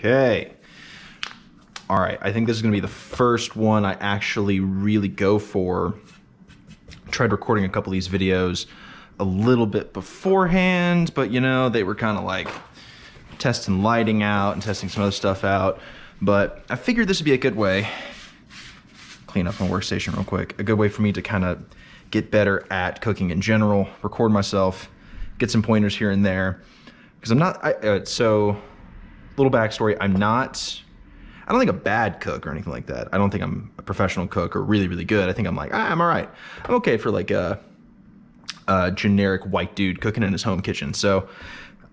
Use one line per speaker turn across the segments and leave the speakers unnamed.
Okay. All right, I think this is gonna be the first one I actually really go for. Tried recording a couple of these videos a little bit beforehand, but you know, they were kind of like testing lighting out and testing some other stuff out. But I figured this would be a good way, clean up my workstation real quick, a good way for me to kind of get better at cooking in general, record myself, get some pointers here and there. Because I'm not, so little backstory, I don't think a bad cook or anything like that. I don't think I'm a professional cook or really, really good. I think I'm like, I'm all right. I'm okay for like a generic white dude cooking in his home kitchen. So,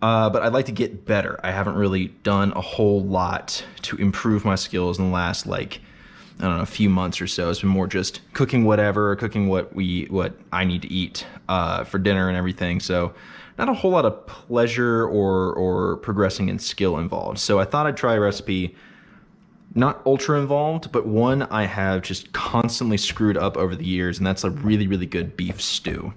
but I'd like to get better. I haven't really done a whole lot to improve my skills in the last, like, I don't know, a few months or so. It's been more just cooking whatever, cooking what I need to eat for dinner and everything. So not a whole lot of pleasure or progressing in skill involved. So I thought I'd try a recipe, not ultra involved, but one I have just constantly screwed up over the years, and that's a really, really good beef stew.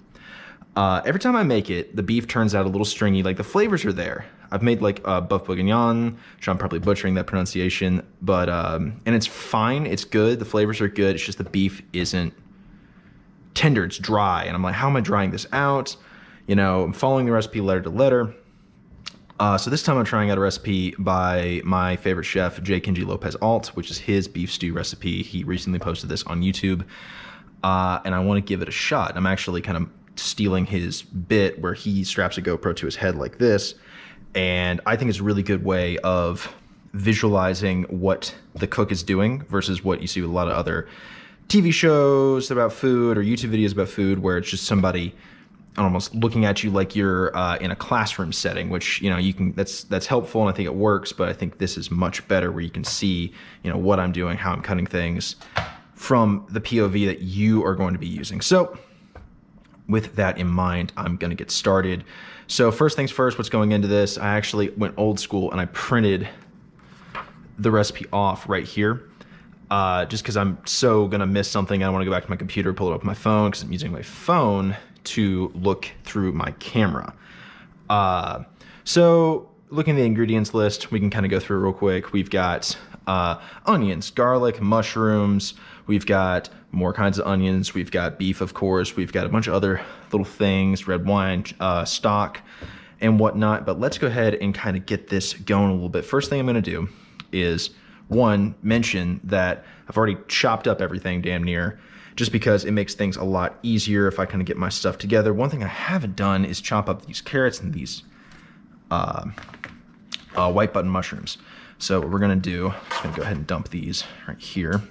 Every time I make it, the beef turns out a little stringy. Like, the flavors are there. I've made like buff bourguignon, which I'm probably butchering that pronunciation, but and it's fine, it's good, the flavors are good, it's just the beef isn't tender, it's dry, and I'm like, how am I drying this out? You know, I'm following the recipe letter to letter. So this time I'm trying out a recipe by my favorite chef, Kenji Lopez Alt, which is his beef stew recipe. He recently posted this on YouTube, and I want to give it a shot. I'm actually kind of stealing his bit where he straps a GoPro to his head like this, and I think it's a really good way of visualizing what the cook is doing versus what you see with a lot of other TV shows about food or YouTube videos about food, where it's just somebody almost looking at you like you're in a classroom setting, which, you know, you can, that's helpful, and I think it works, but I think this is much better where you can see, you know, what I'm doing, how I'm cutting things from the POV that you are going to be using. So with that in mind, I'm gonna get started. So first things first, what's going into this, I actually went old school and I printed the recipe off right here. Just because I'm so gonna miss something, I don't wanna go back to my computer, pull it up on my phone, because I'm using my phone to look through my camera. So looking at the ingredients list, we can kind of go through real quick. We've got onions, garlic, mushrooms, we've got more kinds of onions, we've got beef, of course, we've got a bunch of other little things, red wine, stock, and whatnot. But let's go ahead and kind of get this going a little bit. First thing I'm gonna do is, one, mention that I've already chopped up everything damn near, just because it makes things a lot easier if I kind of get my stuff together. One thing I haven't done is chop up these carrots and these white button mushrooms. So what we're gonna do, I'm just gonna go ahead and dump these right here.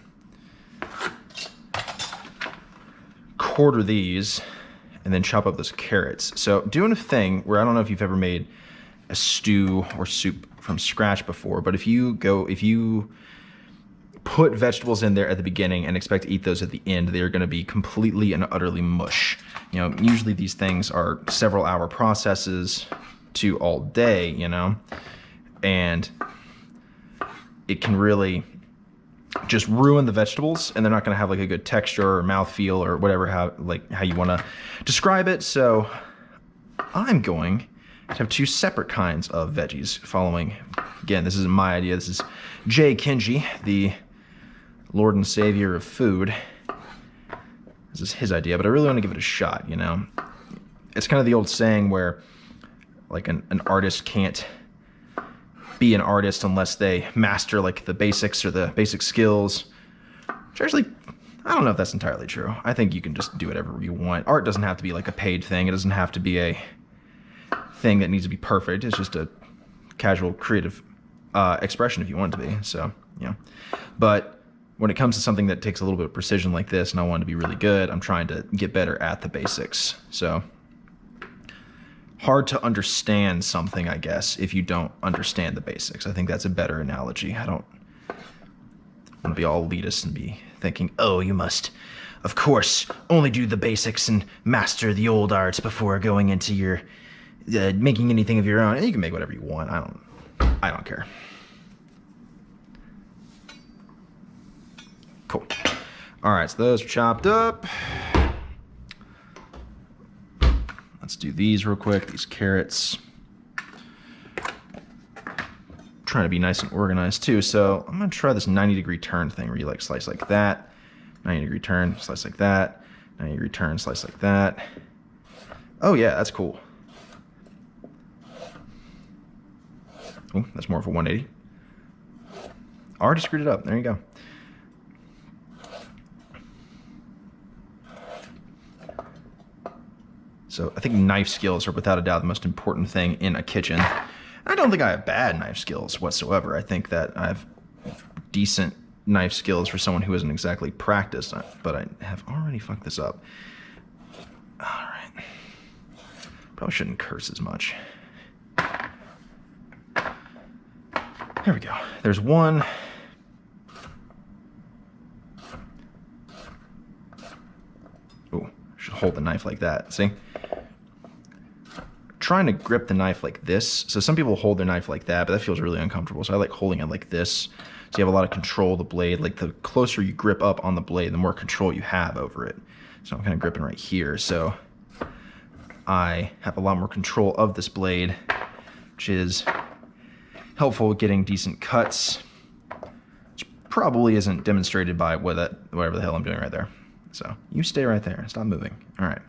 Quarter these, and then chop up those carrots. So doing a thing where, I don't know if you've ever made a stew or soup from scratch before, but if you put vegetables in there at the beginning and expect to eat those at the end, they're gonna be completely and utterly mush. You know, usually these things are several hour processes to all day, you know, and it can really just ruin the vegetables, and they're not gonna have like a good texture or mouthfeel or whatever, how you wanna describe it. So I'm going to have two separate kinds of veggies following. Again, this isn't my idea, this is Kenji, the Lord and Savior of food. This is his idea, but I really want to give it a shot, you know? It's kind of the old saying where, like, an artist can't be an artist unless they master, like, the basics or the basic skills. Which actually, I don't know if that's entirely true. I think you can just do whatever you want. Art doesn't have to be, like, a paid thing. It doesn't have to be a thing that needs to be perfect. It's just a casual, creative expression if you want it to be, so, you know. But when it comes to something that takes a little bit of precision like this, and I want it to be really good, I'm trying to get better at the basics. So, hard to understand something, I guess, if you don't understand the basics. I think that's a better analogy. I don't want to be all elitist and be thinking, oh, you must, of course, only do the basics and master the old arts before going into your making anything of your own. And you can make whatever you want. I don't care. Cool. All right, so those are chopped up. Let's do these real quick, these carrots. trying to be nice and organized too. So I'm gonna try this 90-degree turn thing where you like slice like that, 90-degree turn, slice like that, 90-degree turn, slice like that. Oh yeah, that's cool. Oh, that's more of a 180. Already screwed it up. There you go. So I think knife skills are without a doubt the most important thing in a kitchen. I don't think I have bad knife skills whatsoever. I think that I have decent knife skills for someone who isn't exactly practiced, but I have already fucked this up. All right. Probably shouldn't curse as much. There we go. There's one. Oh, should hold the knife like that. See? Trying to grip the knife like this. So some people hold their knife like that, but that feels really uncomfortable. So I like holding it like this. So you have a lot of control of the blade. Like the closer you grip up on the blade, the more control you have over it. So I'm kind of gripping right here. So I have a lot more control of this blade, which is helpful with getting decent cuts, which probably isn't demonstrated by whatever the hell I'm doing right there. So you stay right there. Stop moving. All right.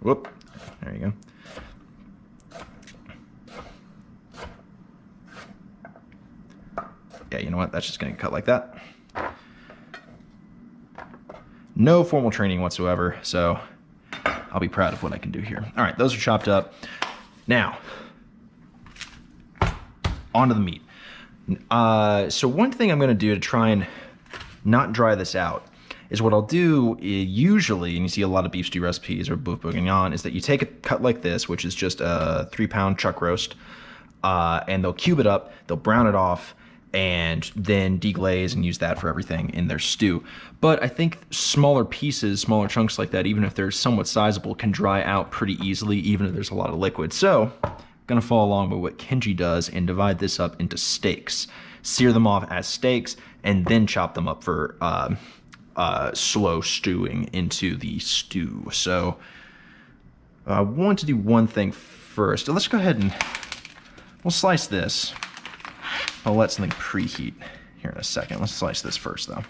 Whoop. There you go. Yeah, you know what? That's just going to cut like that. No formal training whatsoever, so I'll be proud of what I can do here. All right, those are chopped up. Now, onto the meat. So one thing I'm going to do to try and not dry this out is what I'll do usually, and you see a lot of beef stew recipes or boeuf bourguignon, is that you take a cut like this, which is just a 3-pound chuck roast, and they'll cube it up, they'll brown it off, and then deglaze and use that for everything in their stew. But I think smaller pieces, smaller chunks like that, even if they're somewhat sizable, can dry out pretty easily, even if there's a lot of liquid. So I'm gonna follow along with what Kenji does and divide this up into steaks, sear them off as steaks, and then chop them up for slow stewing into the stew. So I want to do one thing first. Let's go ahead and we'll slice this. I'll let something preheat here in a second. Let's slice this first though.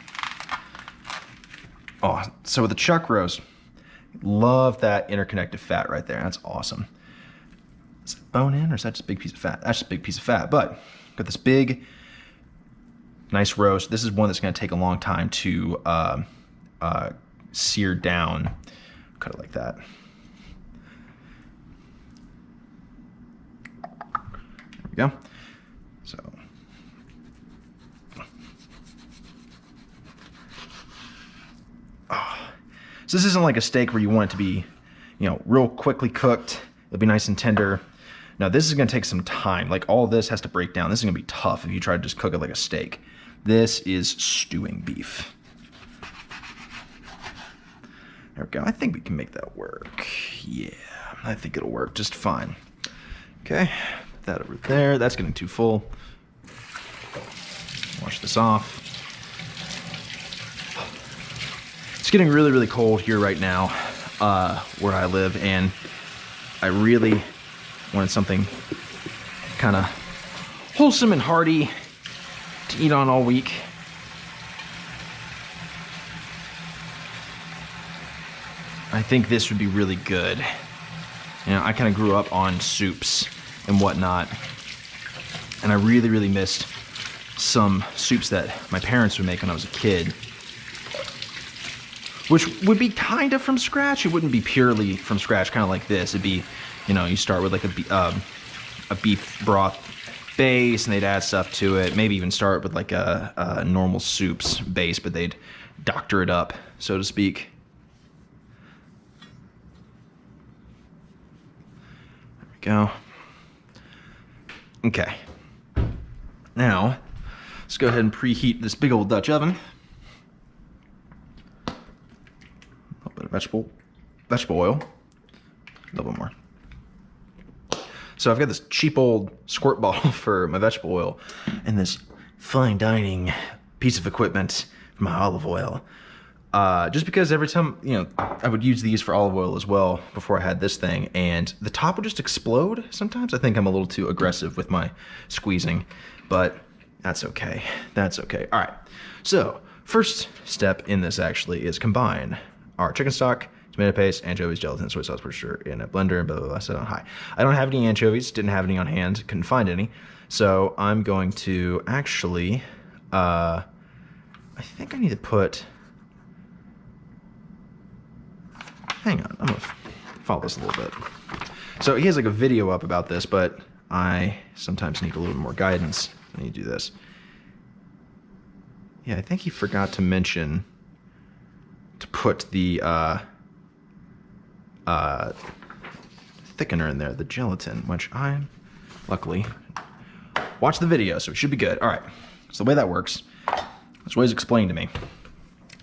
Oh, so with the chuck roast, love that interconnected fat right there. That's awesome. Is it bone in or is that just a big piece of fat? That's just a big piece of fat, but got this big, nice roast. This is one that's gonna take a long time to sear down. Cut it like that. There we go. So this isn't like a steak where you want it to be, you know, real quickly cooked. It'll be nice and tender. Now this is gonna take some time. Like all this has to break down. This is gonna be tough if you try to just cook it like a steak. This is stewing beef. There we go. I think we can make that work. Yeah, I think it'll work just fine. Okay, put that over there. That's getting too full. Wash this off. It's getting really, really cold here right now where I live, and I really wanted something kind of wholesome and hearty to eat on all week. I think this would be really good. You know, I kind of grew up on soups and whatnot, and I really, really missed some soups that my parents would make when I was a kid, which would be kind of from scratch. It wouldn't be purely from scratch, kind of like this. It'd be, you know, you start with like a beef broth base, and they'd add stuff to it. Maybe even start with like a normal soups base, but they'd doctor it up, so to speak. There we go. Okay. Now, let's go ahead and preheat this big old Dutch oven. Vegetable oil, a little bit more. So I've got this cheap old squirt bottle for my vegetable oil and this fine dining piece of equipment for my olive oil. Just because every time, you know, I would use these for olive oil as well before I had this thing, and the top would just explode sometimes. I think I'm a little too aggressive with my squeezing, but that's okay. That's okay. All right. So first step in this actually is combine our chicken stock, tomato paste, anchovies, gelatin, soy sauce, Worcestershire in a blender, and blah, blah, blah, set on high. I don't have any anchovies, didn't have any on hand, couldn't find any. So I'm going to actually, I think I need to put, hang on, I'm gonna follow this a little bit. So he has like a video up about this, but I sometimes need a little more guidance when you do this. Yeah, I think he forgot to mention to put the thickener in there, the gelatin, which I luckily watched the video, so it should be good. All right, so the way that works, it's always explained to me.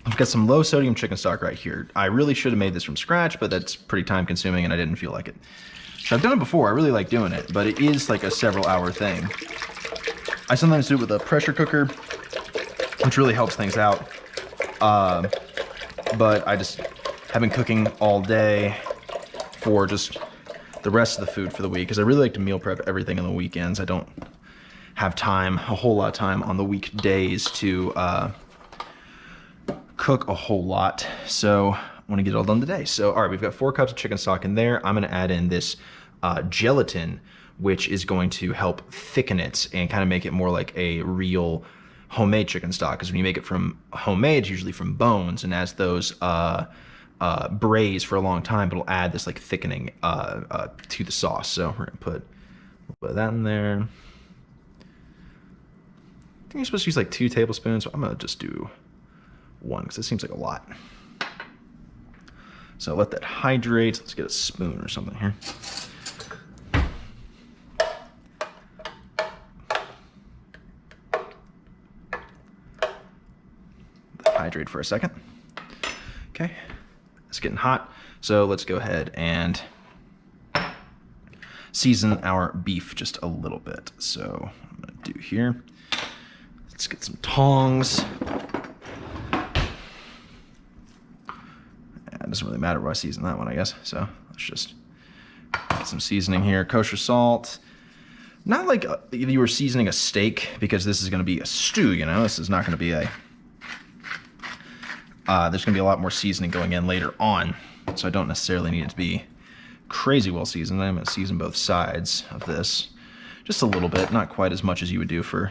I've got some low sodium chicken stock right here. I really should have made this from scratch, but that's pretty time consuming and I didn't feel like it. So I've done it before, I really like doing it, but it is like a several hour thing. I sometimes do it with a pressure cooker, which really helps things out. But I just have been cooking all day for just the rest of the food for the week, because I really like to meal prep everything on the weekends. I don't have time, a whole lot of time on the weekdays to cook a whole lot, so I want to get it all done today. So all right, we've got 4 cups of chicken stock in there. I'm going to add in this gelatin, which is going to help thicken it and kind of make it more like a real homemade chicken stock, because when you make it from homemade, it's usually from bones, and as those braise for a long time, it'll add this like thickening to the sauce. So we're gonna put a little bit of that in there. I think you're supposed to use like 2 tablespoons, so I'm gonna just do 1 because it seems like a lot. So let that hydrate. Let's get a spoon or something here. Hydrate for a second. Okay, it's getting hot, so let's go ahead and season our beef just a little bit. So I'm gonna do here, let's get some tongs. It doesn't really matter where I season that one, I guess. So let's just get some seasoning here. Kosher salt. Not like you were seasoning a steak, because this is gonna be a stew, you know? This is not gonna be a there's going to be a lot more seasoning going in later on, so I don't necessarily need it to be crazy well seasoned. I'm going to season both sides of this just a little bit, not quite as much as you would do for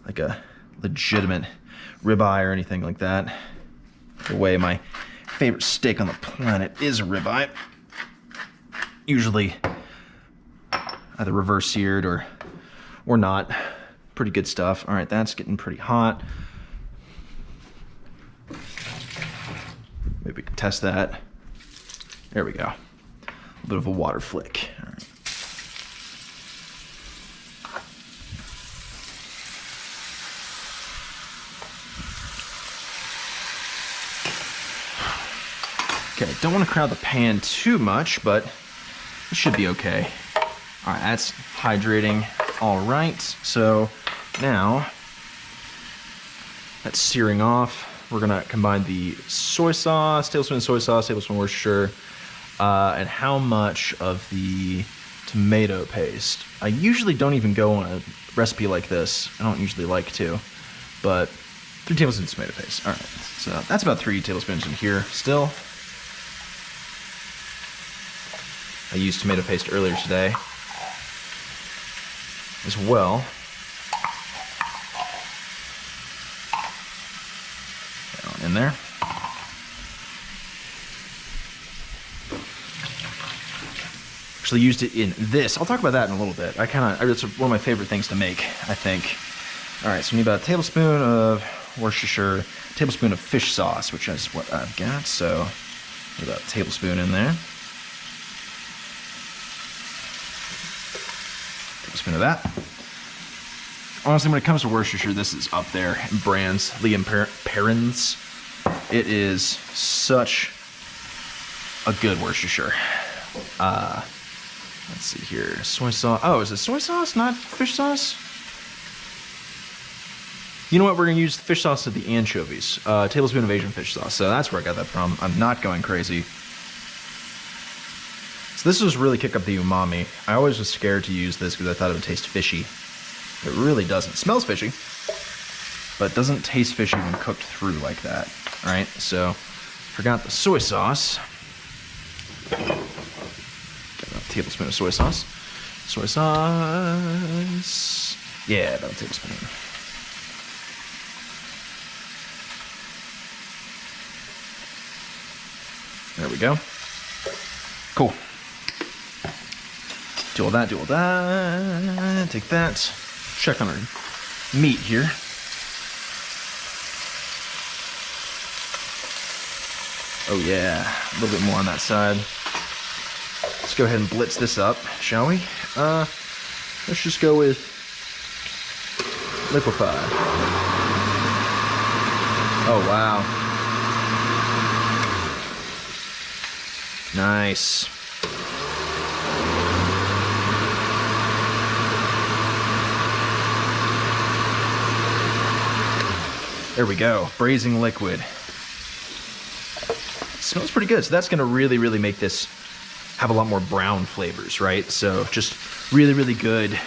like a legitimate ribeye or anything like that. The way my favorite steak on the planet is a ribeye. Usually either reverse seared or not. Pretty good stuff. All right, that's getting pretty hot. Maybe we can test that. There we go. A bit of a water flick. All right. Okay, don't want to crowd the pan too much, but it should be okay. All right, that's hydrating. All right, so now that's searing off. We're gonna combine the soy sauce, tablespoon of soy sauce, tablespoon of Worcestershire, and how much of the tomato paste. I usually don't even go on a recipe like this. I don't usually like to, but 3 tablespoons of tomato paste. All right, so that's about 3 tablespoons in here still. I used tomato paste earlier today as well. In there. Actually used it in this. I'll talk about that in a little bit. It's one of my favorite things to make, I think. All right, so we need about a tablespoon of Worcestershire, a tablespoon of fish sauce, which is what I've got. So about a tablespoon in there. Tablespoon of that. Honestly, when it comes to Worcestershire, this is up there in brands. Liam Perrins. It is such a good Worcestershire. Let's see here. Soy sauce. Oh, is it soy sauce, not fish sauce? You know what? We're gonna use the fish sauce of the anchovies. Tablespoon of Asian fish sauce. So that's where I got that from. I'm not going crazy. So this was really kick up the umami. I always was scared to use this because I thought it would taste fishy. It really doesn't. It smells fishy, but it doesn't taste fishy when cooked through like that. All right, so forgot the soy sauce. Got about a tablespoon of soy sauce. Soy sauce. Yeah, about a tablespoon. There we go. Cool. Do all that, do all that. Take that. Check on our meat here. Oh yeah, a little bit more on that side. Let's go ahead and blitz this up, shall we? Let's just go with liquefy. Oh wow. Nice. There we go, braising liquid. Smells pretty good. So that's gonna really make this have a lot more brown flavors, right? So just really good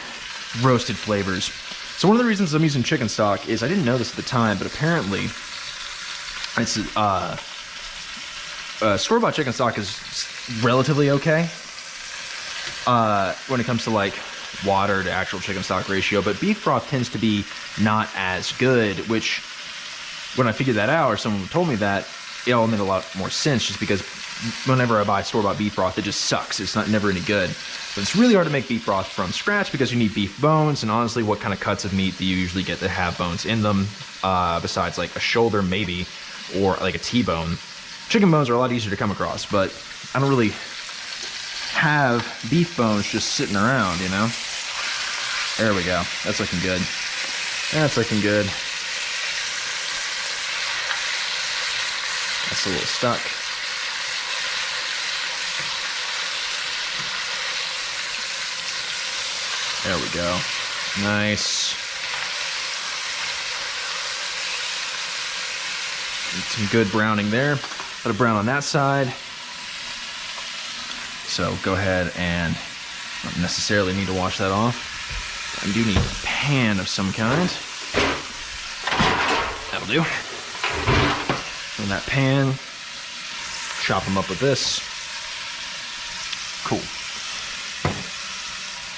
roasted flavors. So one of the reasons I'm using chicken stock is I didn't know this at the time, but apparently it's store-bought chicken stock is relatively okay when it comes to like water to actual chicken stock ratio, but beef broth tends to be not as good, which when I figured that out, or someone told me that, it all made a lot more sense, just because whenever I buy store-bought beef broth, it just sucks. It's never any good. But it's really hard to make beef broth from scratch because you need beef bones, and honestly, what kind of cuts of meat do you usually get that have bones in them, besides like a shoulder maybe, or like a T-bone? Chicken bones are a lot easier to come across, but I don't really have beef bones just sitting around, you know? There we go. That's looking good. That's looking good. That's a little stuck. There we go. Nice. And some good browning there. Let it brown on that side. So go ahead and don't necessarily need to wash that off. I do need a pan of some kind. That'll do. In that pan, chop them up with this. Cool.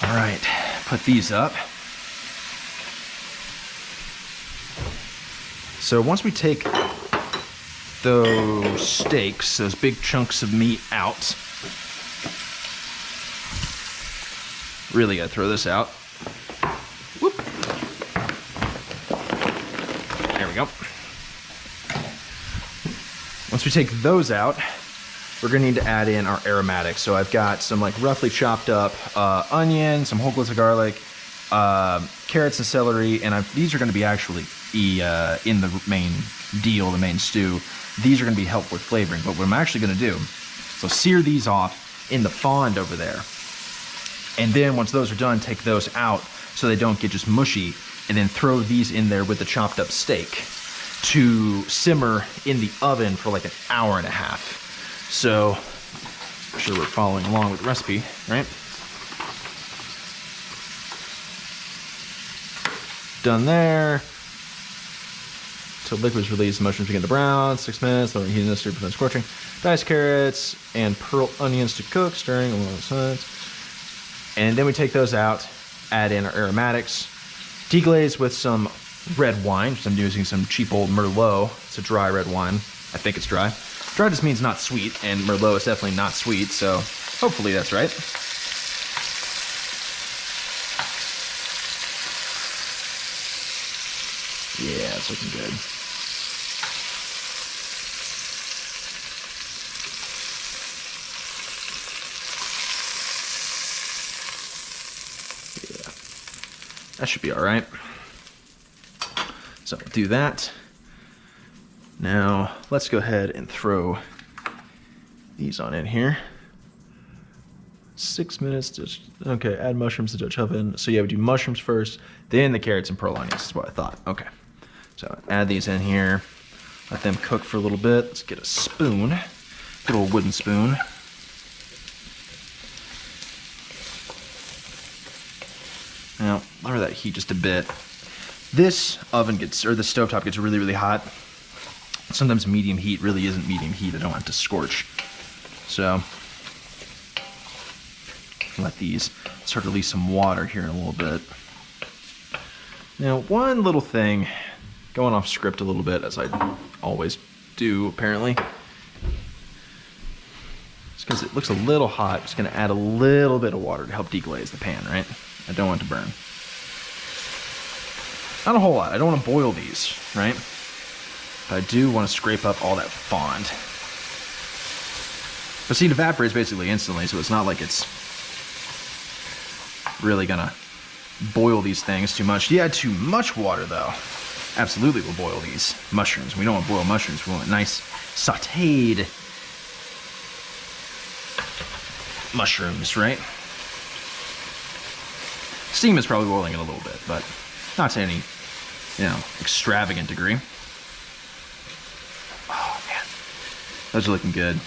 All right, put these up. So once we take those steaks, those big chunks of meat out, really gotta throw this out. Whoop. There we go. Once we take those out, we're gonna need to add in our aromatics. So I've got some like roughly chopped up onion, some whole cloves of garlic, carrots and celery, and these are gonna be actually in the main deal, the main stew. These are gonna be helpful with flavoring, but what I'm actually gonna do, so sear these off in the fond over there. And then once those are done, take those out so they don't get just mushy, and then throw these in there with the chopped up steak to simmer in the oven for like an hour and a half. So, I'm sure we're following along with the recipe, right? Done there. Till liquid is released, the mushrooms begin to brown. 6 minutes, lower heating this to prevent scorching. Diced carrots and pearl onions to cook, stirring on both sides. And then we take those out, add in our aromatics, deglaze with some red wine. So I'm using some cheap old Merlot. It's a dry red wine. I think it's dry. Dry just means not sweet, and Merlot is definitely not sweet, so hopefully that's right. Yeah, it's looking good. Yeah, that should be all right. So do that. Now let's go ahead and throw these on in here. 6 minutes to, okay, add mushrooms to Dutch oven. So yeah, we do mushrooms first, then the carrots and pearl onions is what I thought. Okay. So add these in here, let them cook for a little bit. Let's get a spoon, good old wooden spoon. Now, lower that heat just a bit. This oven gets, or the stovetop gets really, really hot. Sometimes medium heat really isn't medium heat. I don't want it to scorch. So, let these start to release some water here in a little bit. Now, one little thing, going off script a little bit, as I always do, apparently. Just because it looks a little hot, just gonna add a little bit of water to help deglaze the pan, right? I don't want it to burn. Not a whole lot. I don't want to boil these, right? But I do want to scrape up all that fond. But see, it evaporates basically instantly, so it's not like it's really gonna boil these things too much. You add too much water, though, absolutely will boil these mushrooms. We don't want to boil mushrooms. We want nice sauteed mushrooms, right? Steam is probably boiling it a little bit, but not to any, extravagant degree. Oh, man. Those are looking good.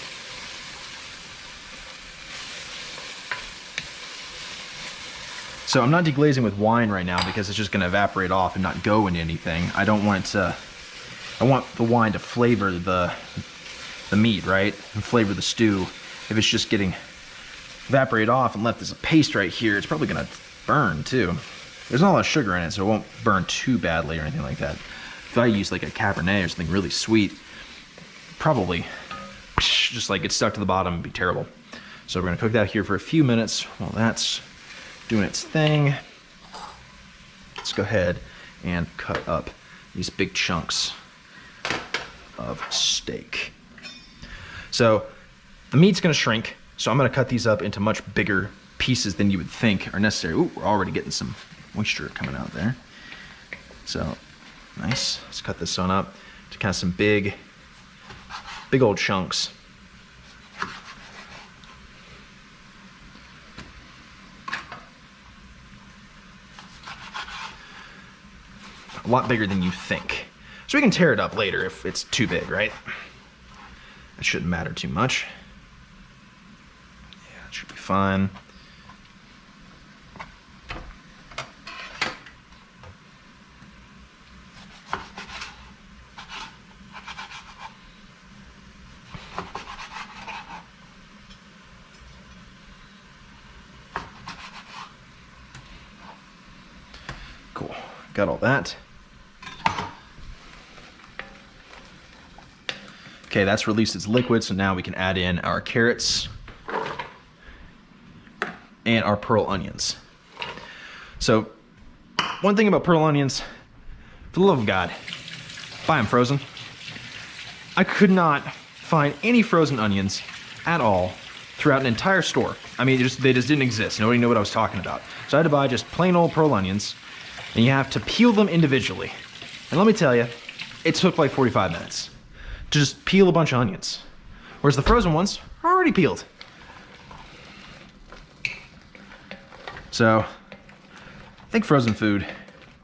So I'm not deglazing with wine right now because it's just going to evaporate off and not go into anything. I don't want it to, I want the wine to flavor the meat, right? And flavor the stew. If it's just getting evaporated off and left as a paste right here, it's probably going to burn too. There's not a lot of sugar in it, so it won't burn too badly or anything like that. If I use like a Cabernet or something really sweet, probably just like get stuck to the bottom and be terrible. So we're gonna cook that here for a few minutes while that's doing its thing. Let's go ahead and cut up these big chunks of steak. So the meat's gonna shrink, so I'm gonna cut these up into much bigger pieces than you would think are necessary. Ooh, we're already getting some moisture coming out there. So, nice. Let's cut this one up to kind of some big old chunks. A lot bigger than you think. So we can tear it up later if it's too big, right? That shouldn't matter too much. Yeah, it should be fine. Cool, got all that. Okay, that's released its liquid, so now we can add in our carrots and our pearl onions. So, one thing about pearl onions, for the love of God, buy them frozen. I could not find any frozen onions at all throughout an entire store. I mean, they just didn't exist. Nobody knew what I was talking about. So I had to buy just plain old pearl onions, and you have to peel them individually. And let me tell you, it took like 45 minutes to just peel a bunch of onions. Whereas the frozen ones are already peeled. So, I think frozen food,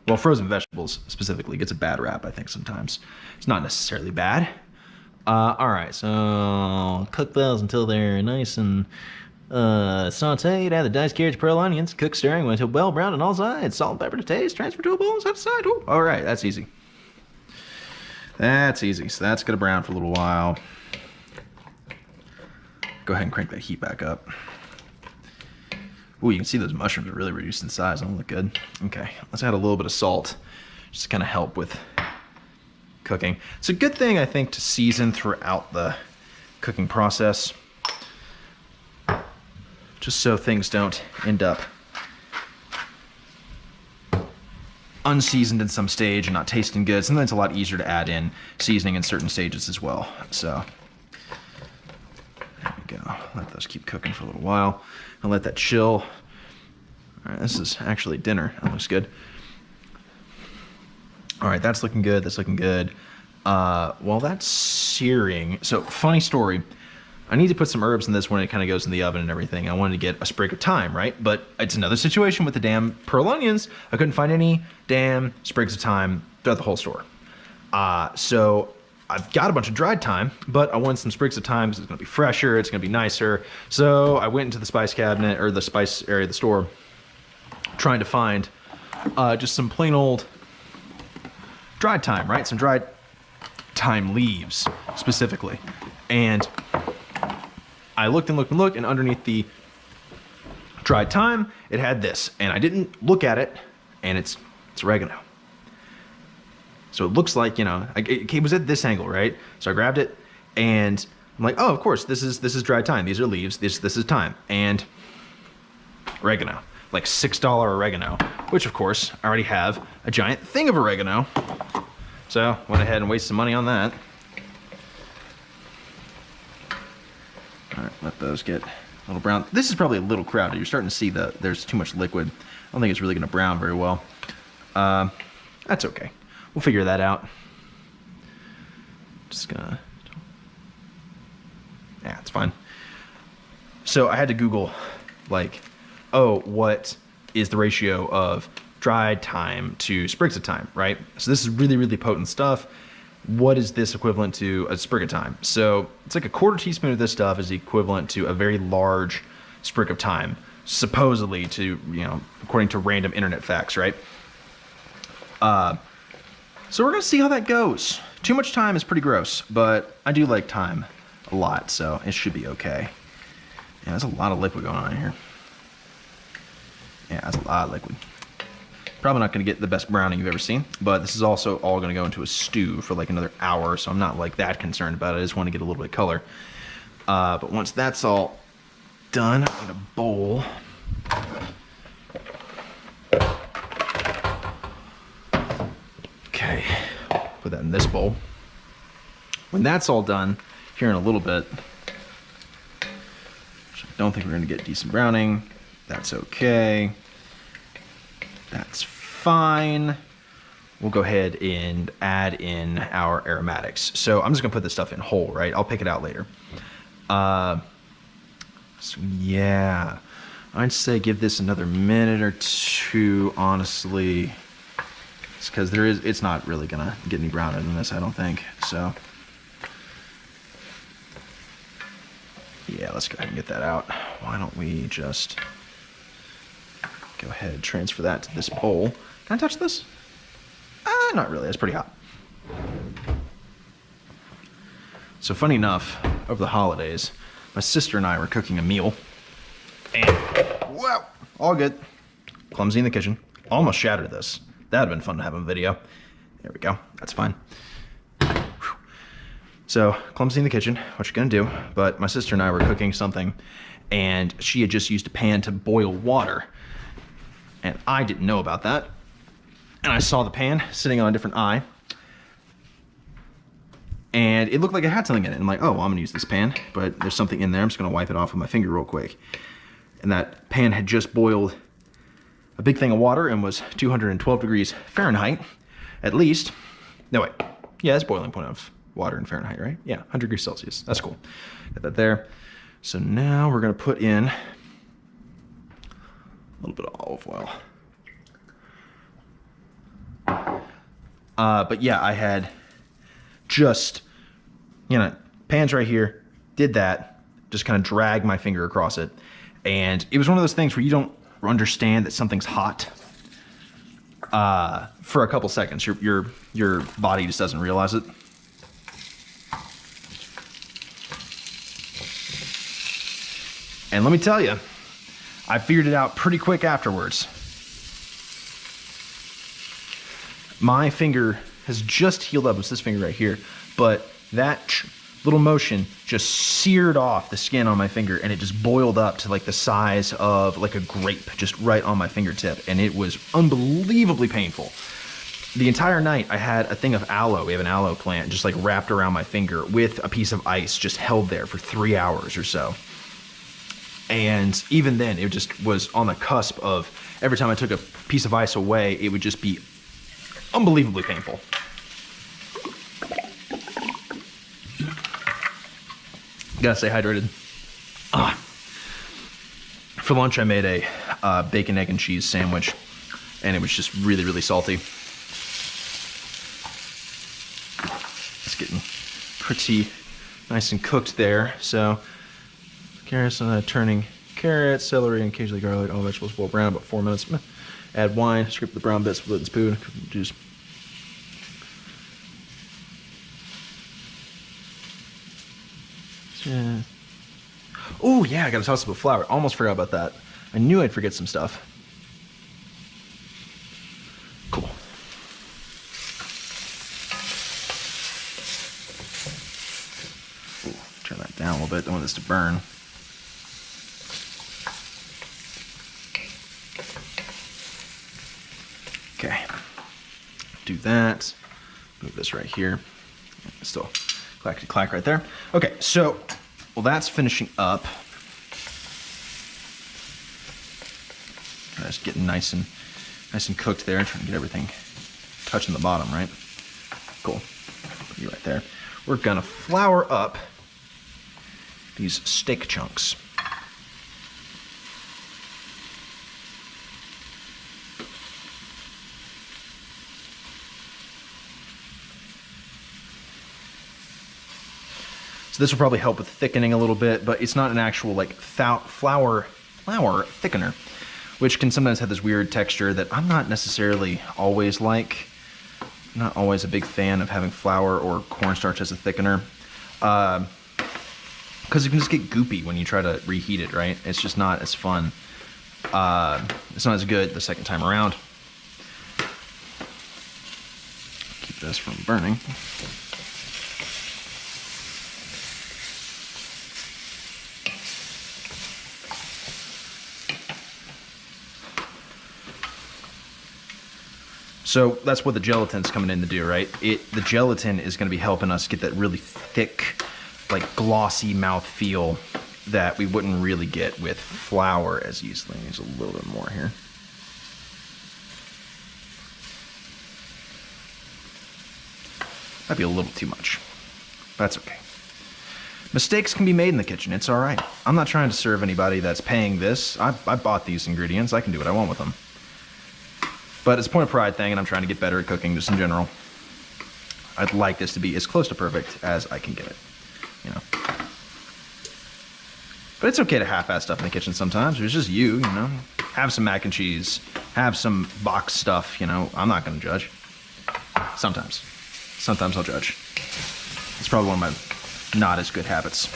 well, frozen vegetables specifically, gets a bad rap, I think, sometimes. It's not necessarily bad. All right, so cook those until they're nice and sauteed. Add the diced carrots, pearl onions. Cook stirring until well browned on all sides. Salt and pepper to taste. Transfer to a bowl and set aside. Ooh. All right, that's easy. That's easy. So that's gonna brown for a little while. Go ahead and crank that heat back up. Ooh, you can see those mushrooms are really reduced in size. They don't look good. Okay, let's add a little bit of salt just to kind of help with cooking. It's a good thing, I think, to season throughout the cooking process, just so things don't end up unseasoned in some stage and not tasting good. Sometimes it's a lot easier to add in seasoning in certain stages as well. So there we go. Let those keep cooking for a little while and let that chill. All right, this is actually dinner. That looks good. All right, that's looking good. That's looking good. While that's searing, so funny story. I need to put some herbs in this when it kind of goes in the oven and everything. I wanted to get a sprig of thyme, right? But it's another situation with the damn pearl onions. I couldn't find any damn sprigs of thyme throughout the whole store. So I've got a bunch of dried thyme, but I wanted some sprigs of thyme because it's going to be fresher, it's going to be nicer. So I went into the spice cabinet, or the spice area of the store, trying to find just some plain old dried thyme, right? Some dried thyme leaves, specifically. And I looked and looked and looked, and underneath the dried thyme, it had this. And I didn't look at it, and it's oregano. So it looks like, you know, it was at this angle, right? So I grabbed it, and I'm like, oh, of course, this is dried thyme. These are leaves. This is thyme. And oregano, like $6 oregano, which of course I already have a giant thing of oregano. So went ahead and wasted some money on that. All right, let those get a little brown. This is probably a little crowded. You're starting to see there's too much liquid. I don't think it's really gonna brown very well. That's okay. We'll figure that out. Just gonna, yeah, it's fine. So I had to Google, like, oh, what is the ratio of dried thyme to sprigs of thyme, right? So this is really, really potent stuff. What is this equivalent to a sprig of thyme? So it's like a quarter teaspoon of this stuff is equivalent to a very large sprig of thyme, supposedly, to, you know, according to random internet facts, right? So we're gonna see how that goes. Too much thyme is pretty gross, but I do like thyme a lot, so it should be okay. Yeah, there's a lot of liquid going on in here. Yeah, that's a lot of liquid. Probably not gonna get the best browning you've ever seen, but this is also all gonna go into a stew for like another hour, so I'm not like that concerned about it. I just want to get a little bit of color. But once that's all done, I'm gonna bowl. Okay, put that in this bowl. When that's all done, here in a little bit, which I don't think we're gonna get decent browning. That's okay. That's fine. We'll go ahead and add in our aromatics. So I'm just gonna put this stuff in whole, right? I'll pick it out later. So yeah, I'd say give this another minute or two, honestly. It's because it's not really gonna get any browner than this, I don't think. So yeah, let's go ahead and get that out. Why don't we just go ahead and transfer that to this bowl. Can I touch this? Not really, it's pretty hot. So funny enough, over the holidays, my sister and I were cooking a meal, and wow, all good. Clumsy in the kitchen. Almost shattered this. That'd have been fun to have on video. There we go, that's fine. Whew. So, clumsy in the kitchen, what you gonna do? But my sister and I were cooking something, and she had just used a pan to boil water. And I didn't know about that. And I saw the pan sitting on a different eye. And it looked like it had something in it. I'm like, oh, well, I'm gonna use this pan, but there's something in there. I'm just gonna wipe it off with my finger real quick. And that pan had just boiled a big thing of water and was 212 degrees Fahrenheit, at least. No, wait, yeah, that's boiling point of water in Fahrenheit, right? Yeah, 100 degrees Celsius, that's cool. Got that there. So now we're gonna put in a little bit of olive oil. But yeah, I had just, you know, pans right here, did that, just kind of dragged my finger across it. And it was one of those things where you don't understand that something's hot for a couple seconds. Your body just doesn't realize it. And let me tell you, I figured it out pretty quick afterwards. My finger has just healed up. It's this finger right here. But that little motion just seared off the skin on my finger, and it just boiled up to like the size of like a grape, just right on my fingertip. And it was unbelievably painful. The entire night I had a thing of aloe. We have an aloe plant just like wrapped around my finger with a piece of ice just held there for 3 hours or so. And even then, it just was on the cusp of every time I took a piece of ice away, it would just be unbelievably painful. Gotta stay hydrated. For lunch, I made a bacon, egg, and cheese sandwich, and it was just really, really salty. pretty nice and cooked there. So carrots, turning carrots, celery, and occasionally garlic. All vegetables boil brown about 4 minutes. Add wine, scrape the brown bits with a spoon, cook the juice. Yeah. Oh yeah, I gotta toss up a flour. Almost forgot about that. I knew I'd forget some stuff. Cool. Ooh, turn that down a little bit. Don't want this to burn. Okay. Do that. Move this right here. Still clackety clack right there. Okay, so well that's finishing up. Just getting nice and cooked there. Trying to get everything touching the bottom, right? Cool. Put you right there. We're gonna flour up these steak chunks. So this will probably help with thickening a little bit, but it's not an actual like flour thickener, which can sometimes have this weird texture that I'm not necessarily always like. I'm not always a big fan of having flour or cornstarch as a thickener, because it can just get goopy when you try to reheat it, right? It's just not as fun. It's not as good the second time around. Keep this from burning. So that's what the gelatin's coming in to do, right? The gelatin is going to be helping us get that really thick, like glossy mouth feel that we wouldn't really get with flour as easily. There's a little bit more here. Might be a little too much. That's okay. Mistakes can be made in the kitchen. It's all right. I'm not trying to serve anybody that's paying this. I bought these ingredients. I can do what I want with them. But it's a point of pride thing, and I'm trying to get better at cooking just in general. I'd like this to be as close to perfect as I can get it, you know. But it's okay to half-ass stuff in the kitchen sometimes. It's just you know. Have some mac and cheese. Have some box stuff, you know. I'm not going to judge. Sometimes. Sometimes I'll judge. It's probably one of my not as good habits.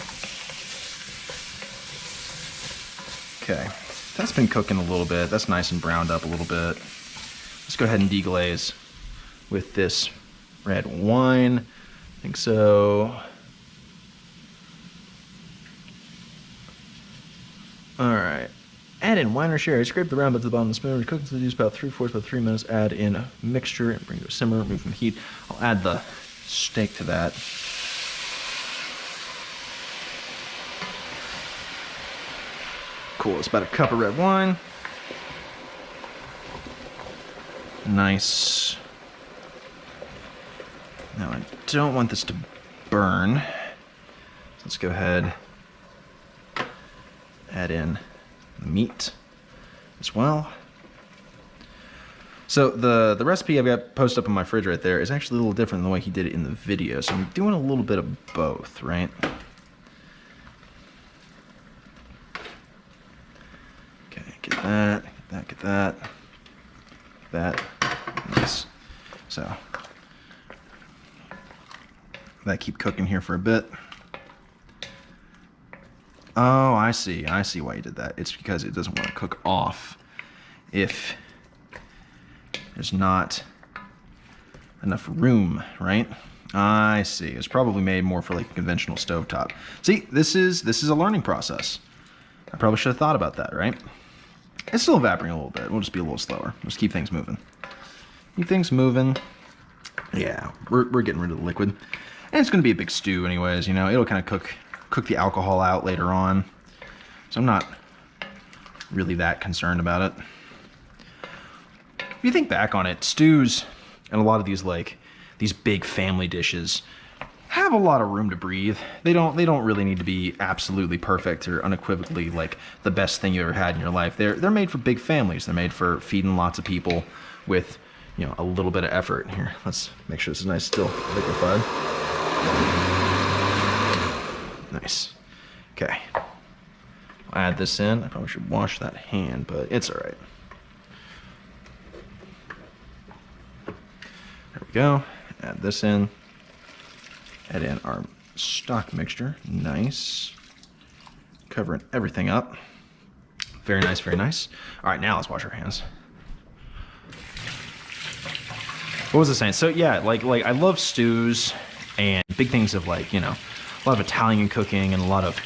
Okay. That's been cooking a little bit. That's nice and browned up a little bit. Let's go ahead and deglaze with this red wine. I think so. All right. Add in wine or sherry. Scrape the brown bits to the bottom of the spoon. Cook until use about 3/4, about 3 minutes. Add in a mixture and bring it to a simmer. Remove from heat. I'll add the steak to that. Cool. It's about a cup of red wine. Nice. Now I don't want this to burn. Let's go ahead, add in the meat as well. So the recipe I've got posted up on my fridge right there is actually a little different than the way he did it in the video. So I'm doing a little bit of both, right? Okay, get that, get that. That. Nice. So that keep cooking here for a bit. Oh, I see why you did that. It's because it doesn't want to cook off if there's not enough room, right? I see. It's probably made more for like a conventional stovetop. See, this is a learning process. I probably should have thought about that, right? It's still evaporating a little bit. We'll just be a little slower. Just keep things moving. Keep things moving. Yeah, we're getting rid of the liquid. And it's going to be a big stew anyways, you know. It'll kind of cook the alcohol out later on. So I'm not really that concerned about it. If you think back on it, stews and a lot of these big family dishes have a lot of room to breathe. They don't really need to be absolutely perfect or unequivocally like the best thing you ever had in your life. They're made for big families. They're made for feeding lots of people with, you know, a little bit of effort. Here, let's make sure this is nice, still liquefied. Nice. Okay. I'll add this in. I probably should wash that hand, but it's all right. There we go. Add this in. Add in our stock mixture. Nice. Covering everything up. Very nice, very nice. All right, now let's wash our hands. What was I saying? So yeah, like I love stews and big things of like, you know, a lot of Italian cooking and a lot of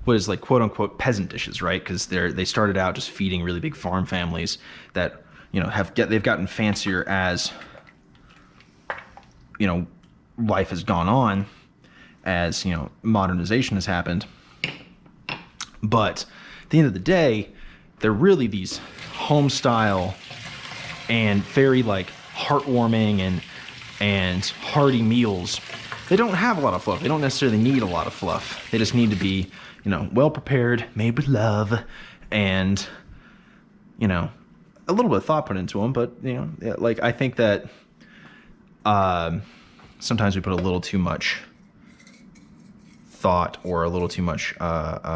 what is like quote unquote peasant dishes, right? Because they started out just feeding really big farm families that, you know, they've gotten fancier as, you know, life has gone on, as, you know, modernization has happened. But at the end of the day, they're really these home style and very like heartwarming and hearty meals. They don't have a lot of fluff. They don't necessarily need a lot of fluff. They just need to be, you know, well prepared, made with love, and, you know, a little bit of thought put into them. But, you know, like I think that sometimes we put a little too much thought or a little too much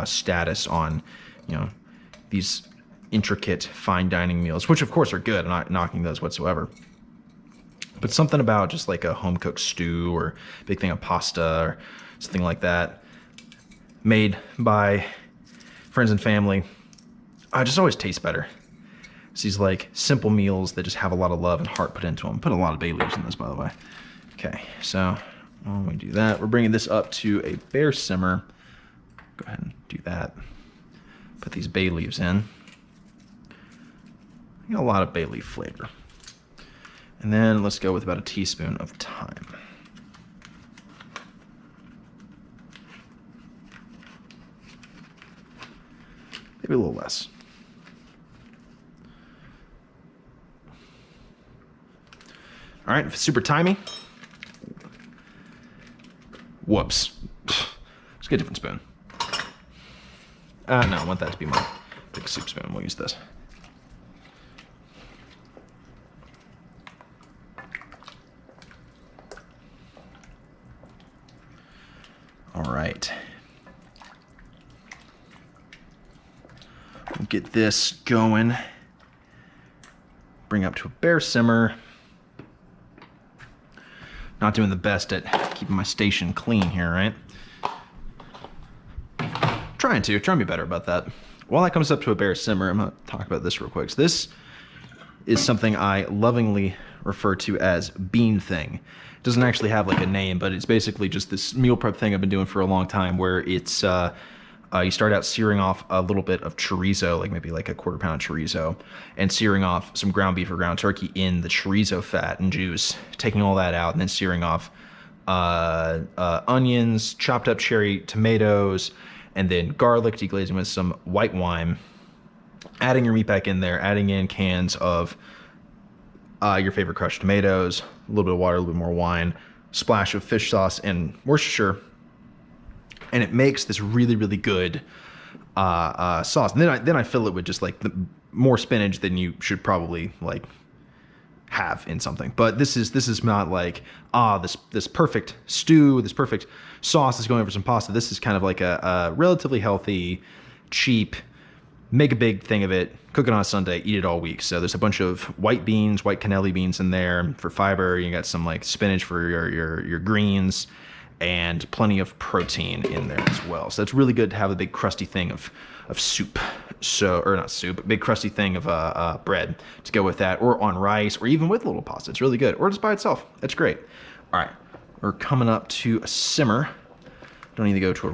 status on, you know, these intricate fine dining meals, which of course are good. I'm not knocking those whatsoever. But something about just like a home cooked stew or a big thing of pasta or something like that made by friends and family, just always tastes better. It's these like simple meals that just have a lot of love and heart put into them. Put a lot of bay leaves in this, by the way. Okay, so when we do that, we're bringing this up to a bare simmer. Go ahead and do that. Put these bay leaves in. Got a lot of bay leaf flavor. And then let's go with about a teaspoon of thyme. Maybe a little less. All right, if it's super thymy. Whoops. Let's get a different spoon. No, I want that to be my big soup spoon. We'll use this. All right. We'll get this going. Bring up to a bare simmer. Not doing the best at keeping my station clean here, right? Trying to be better about that. While that comes up to a bare simmer, I'm gonna talk about this real quick. So this is something I lovingly refer to as bean thing. It doesn't actually have like a name, but it's basically just this meal prep thing I've been doing for a long time where it's, you start out searing off a little bit of chorizo, like maybe like a quarter pound of chorizo, and searing off some ground beef or ground turkey in the chorizo fat and juice, taking all that out, and then searing off onions, chopped up cherry tomatoes, and then garlic, deglazing with some white wine, adding your meat back in there, adding in cans of your favorite crushed tomatoes, a little bit of water, a little bit more wine, splash of fish sauce and Worcestershire, and it makes this really, really good sauce. And then I fill it with just like more spinach than you should probably like have in something. But this is not like this perfect stew, this perfect sauce is going over some pasta. This is kind of like a relatively healthy, cheap, make a big thing of it, cook it on a Sunday, eat it all week. So there's a bunch of white beans, white cannelli beans in there for fiber. You got some like spinach for your greens, and plenty of protein in there as well. So it's really good to have a big crusty thing of soup. So, or not soup, but big crusty thing of bread to go with that, or on rice, or even with a little pasta. It's really good, or just by itself. It's great. All right, we're coming up to a simmer. Don't need to go to a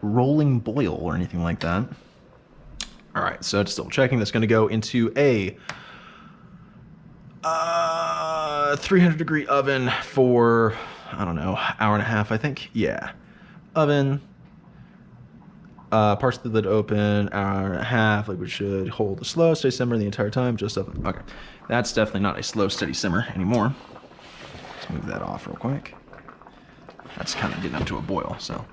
rolling boil or anything like that. All right, so just double checking. That's going to go into a 300 degree oven for, I don't know, hour and a half, I think. Yeah, oven. Parts of the lid open, hour and a half. Like we should hold a slow, steady simmer the entire time. Just oven. Okay, that's definitely not a slow, steady simmer anymore. Let's move that off real quick. That's kind of getting up to a boil, so.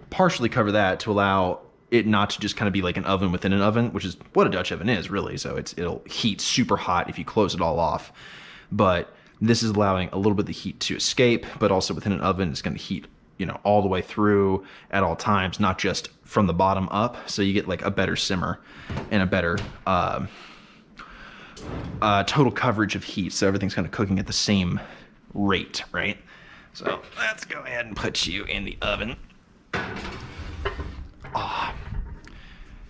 Partially cover that to allow it not to just kind of be like an oven within an oven, which is what a Dutch oven is really. So it'll heat super hot if you close it all off. But This is allowing a little bit of the heat to escape, but also within an oven, it's going to heat, you know, all the way through at all times, not just from the bottom up. So you get like a better simmer and a better total coverage of heat. So everything's kind of cooking at the same rate, right? So let's go ahead and put you in the oven.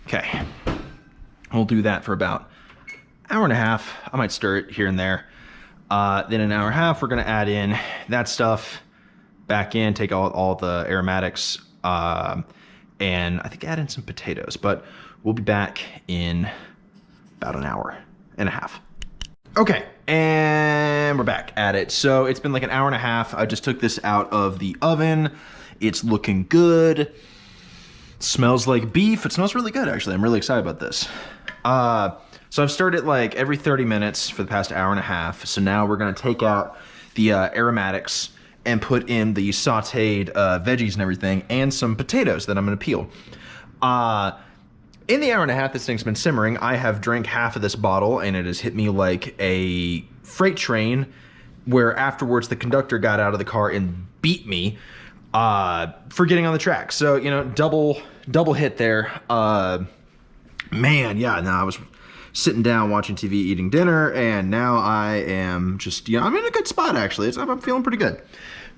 Okay. We'll do that for about an hour and a half. I might stir it here and there. Then an hour and a half, we're gonna add in that stuff back in, take all the aromatics, and I think add in some potatoes, but we'll be back in about an hour and a half. Okay, and we're back at it. So it's been like an hour and a half. I just took this out of the oven. It's looking good. It smells like beef. It smells really good, actually. I'm really excited about this. So I've stirred it like every 30 minutes for the past hour and a half. So now we're gonna take out the aromatics and put in the sauteed veggies and everything, and some potatoes that I'm gonna peel. In the hour and a half this thing's been simmering, I have drank half of this bottle, and it has hit me like a freight train, where afterwards the conductor got out of the car and beat me for getting on the track. So, you know, double hit there. Man, yeah, no, I was sitting down watching TV, eating dinner, and now I am just, you know, I'm in a good spot, actually. I'm feeling pretty good.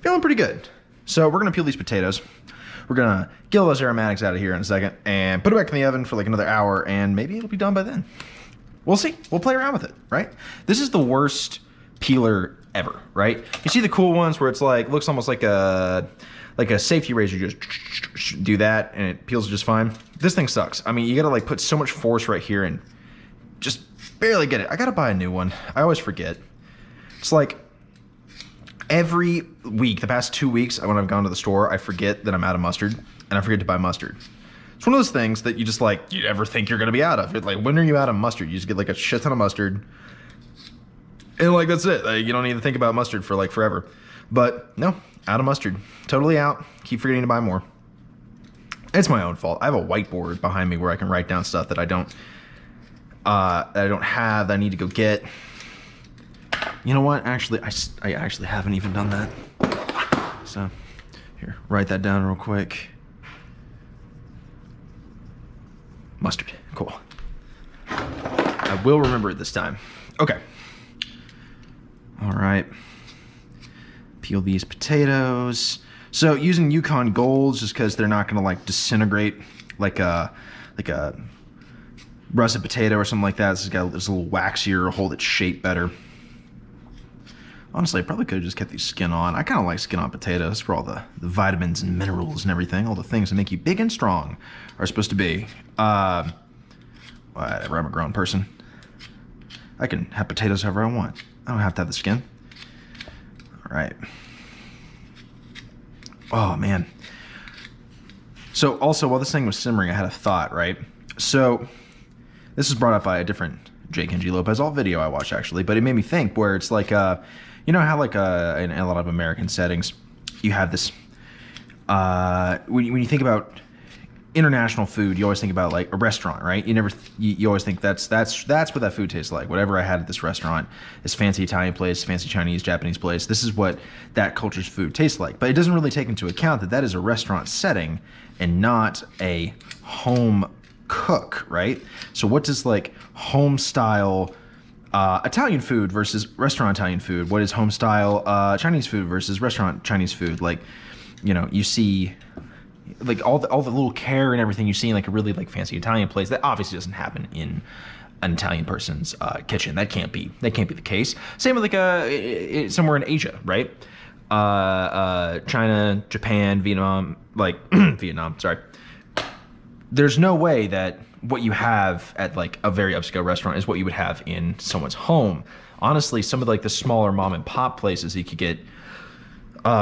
Feeling pretty good. So we're gonna peel these potatoes. We're gonna get all those aromatics out of here in a second and put it back in the oven for like another hour, and maybe it'll be done by then. We'll see. We'll play around with it, right? This is the worst peeler ever, right? You see the cool ones where it's like, looks almost like a safety razor. You just do that and it peels just fine. This thing sucks. I mean, you gotta like put so much force right here and just barely get it. I gotta buy a new one. I always forget. It's like every week, the past 2 weeks, when I've gone to the store, I forget that I'm out of mustard, and I forget to buy mustard. It's one of those things that you just like, you never think you're gonna be out of. It, like, when are you out of mustard? You just get like a shit ton of mustard, and like that's it. Like, you don't need to think about mustard for like forever. But no, out of mustard, totally out. Keep forgetting to buy more. It's my own fault. I have a whiteboard behind me where I can write down stuff that I don't have, that I need to go get. You know what? Actually, I actually haven't even done that. So, here, write that down real quick. Mustard. Cool. I will remember it this time. Okay. All right. Peel these potatoes. So, using Yukon Golds just because they're not going to like disintegrate like a russet potato or something like that. This is a little waxier, hold its shape better. Honestly, I probably could have just kept these skin on. I kind of like skin on potatoes for all the vitamins and minerals and everything. All the things that make you big and strong are supposed to be. Whatever, I'm a grown person. I can have potatoes however I want. I don't have to have the skin. All right. Oh, man. So also, while this thing was simmering, I had a thought, right? So this was brought up by a different Kenji Lopez, all video I watched actually, but it made me think where it's like, you know how like in a lot of American settings, you have this, when you think about international food, you always think about like a restaurant, right? You always think that's what that food tastes like. Whatever I had at this restaurant, this fancy Italian place, fancy Chinese, Japanese place, this is what that culture's food tastes like. But it doesn't really take into account that that is a restaurant setting and not a home cook, right? So what does like home style Italian food versus restaurant Italian food? What is home style Chinese food versus restaurant Chinese food? Like, you know, you see like all the little care and everything you see in like a really like fancy Italian place that obviously doesn't happen in an Italian person's kitchen. That can't be the case. Same with like somewhere in Asia, right? China, Japan, Vietnam, like Vietnam, sorry. There's no way that what you have at like a very upscale restaurant is what you would have in someone's home. Honestly, some of like the smaller mom and pop places you could get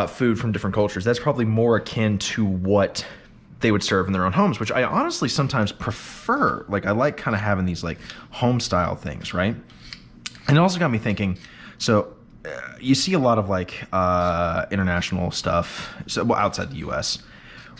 food from different cultures, that's probably more akin to what they would serve in their own homes, which I honestly sometimes prefer. Like, I like kind of having these like home style things, right? And it also got me thinking, so you see a lot of like international stuff, so well, outside the US,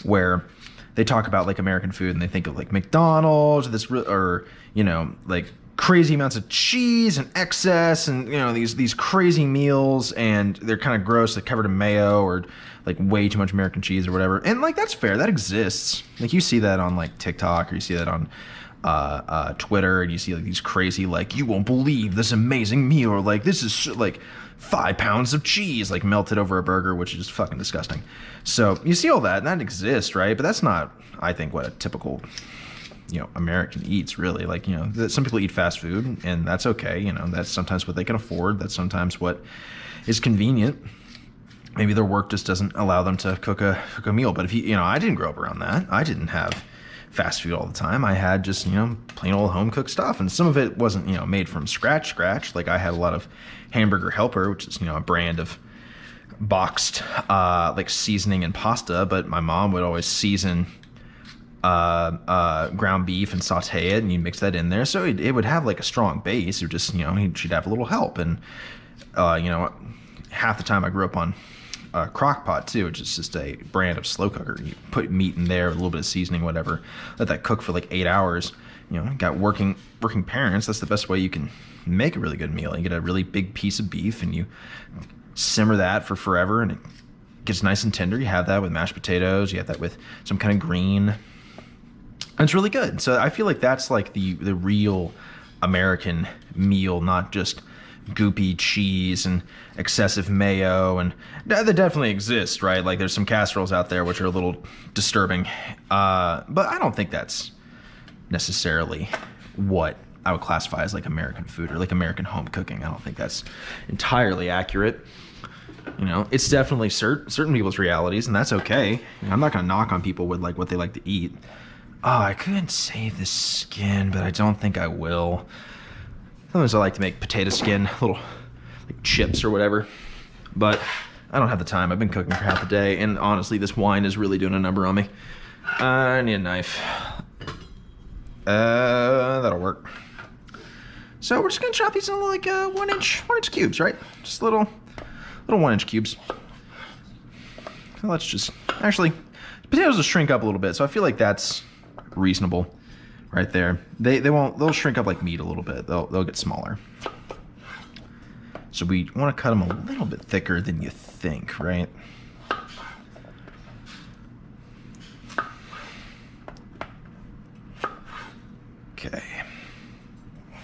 where they talk about like American food and they think of like McDonald's, or you know, like crazy amounts of cheese and excess, and you know, these crazy meals, and they're kind of gross. They're covered in mayo or like way too much American cheese or whatever. And like, that's fair. That exists. Like, you see that on like TikTok, or you see that on Twitter, and you see like these crazy, like, you won't believe this amazing meal, or like, this is like 5 pounds of cheese like melted over a burger, which is just fucking disgusting. So you see all that, and that exists, right? But that's not, I think, what a typical, you know, American eats, really. Like, you know, some people eat fast food, and that's okay. You know, that's sometimes what they can afford. That's sometimes what is convenient. Maybe their work just doesn't allow them to cook a meal. But if you know, I didn't grow up around that. I didn't have fast food all the time. I had just, you know, plain old home cooked stuff, and some of it wasn't, you know, made from scratch. Like, I had a lot of Hamburger Helper, which is, you know, a brand of boxed like seasoning and pasta, but my mom would always season ground beef and saute it, and you mix that in there, so it would have like a strong base. It would just, you know, she'd have a little help. And you know, half the time I grew up on crock pot too, which is just a brand of slow cooker. You put meat in there, a little bit of seasoning, whatever, let that cook for like 8 hours. You know, got working parents, that's the best way you can make a really good meal. You get a really big piece of beef, and you simmer that for forever, and it gets nice and tender. You have that with mashed potatoes, you have that with some kind of green, and it's really good. So I feel like that's like the real American meal, not just goopy cheese and excessive mayo. And that definitely exists, right? Like, there's some casseroles out there which are a little disturbing, but I don't think that's necessarily what I would classify as like American food or like American home cooking. I don't think that's entirely accurate. You know, it's definitely certain people's realities, and that's okay. You know, I'm not gonna knock on people with like what they like to eat. Oh, I couldn't save the skin, but I don't think I will. Sometimes I like to make potato skin, little like chips or whatever, but I don't have the time. I've been cooking for half the day, and honestly, this wine is really doing a number on me. I need a knife. That'll work. So we're just gonna chop these in like 1 inch cubes, right? Just little 1 inch cubes. So let's just, actually, the potatoes will shrink up a little bit, so I feel like that's reasonable right there. They'll shrink up like meat a little bit. They'll get smaller. So we want to cut them a little bit thicker than you think, right? Okay.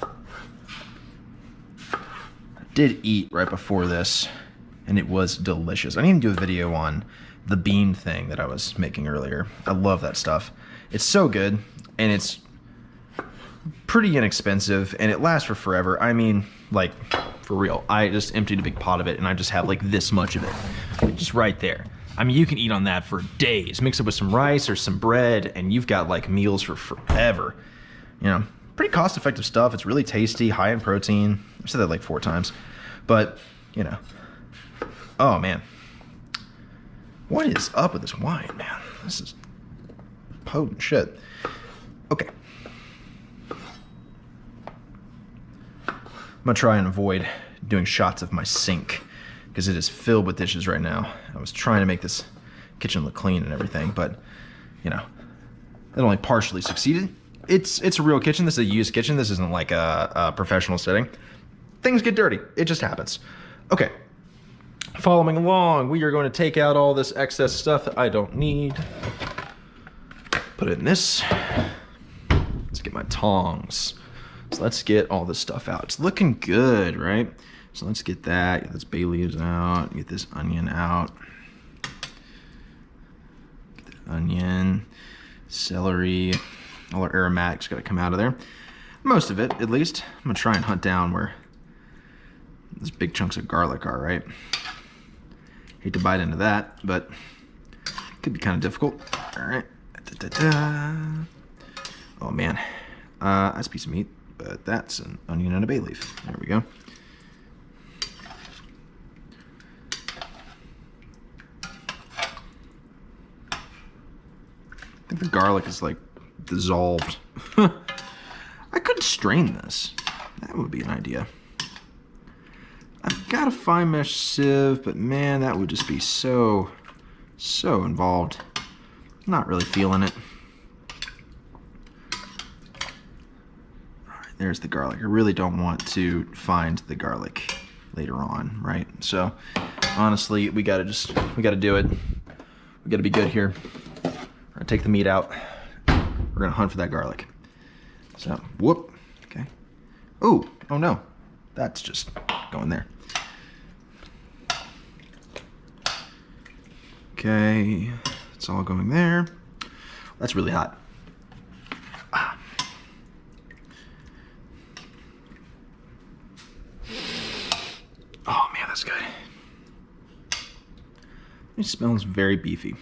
I did eat right before this, and it was delicious. I need to do a video on the bean thing that I was making earlier. I love that stuff. It's so good, and it's pretty inexpensive, and it lasts for forever. I mean, like, for real. I just emptied a big pot of it, and I just have like this much of it, just right there. I mean, you can eat on that for days. Mix it with some rice or some bread, and you've got like meals for forever. You know, pretty cost-effective stuff. It's really tasty, high in protein. I've said that like 4 times, but you know, oh man, what is up with this wine, man? This is potent shit. Okay, I'm gonna try and avoid doing shots of my sink because it is filled with dishes right now. I was trying to make this kitchen look clean and everything, but you know, it only partially succeeded. It's a real kitchen. This is a used kitchen. This isn't like a professional setting. Things get dirty. It just happens. Okay, following along, we are going to take out all this excess stuff that I don't need. Put it in this. Let's get my tongs. So let's get all this stuff out. It's looking good, right? So let's get that. Get this bay leaves out. Get this onion out. Get the onion, celery. All our aromatics got to come out of there. Most of it, at least. I'm going to try and hunt down where those big chunks of garlic are, right? Hate to bite into that, but it could be kind of difficult. All right. Oh, man. That's a piece of meat, but that's an onion and a bay leaf. There we go. I think the garlic is like dissolved. I could strain this. That would be an idea. I've got a fine mesh sieve, but man, that would just be so involved. Not really feeling it. All right, there's the garlic. I really don't want to find the garlic later on, right? So honestly, we gotta do it. We gotta be good here. We're gonna take the meat out. We're gonna hunt for that garlic. So, whoop, okay. Oh no, that's just going there. Okay, it's all going there. That's really hot. Oh man, that's good. It smells very beefy.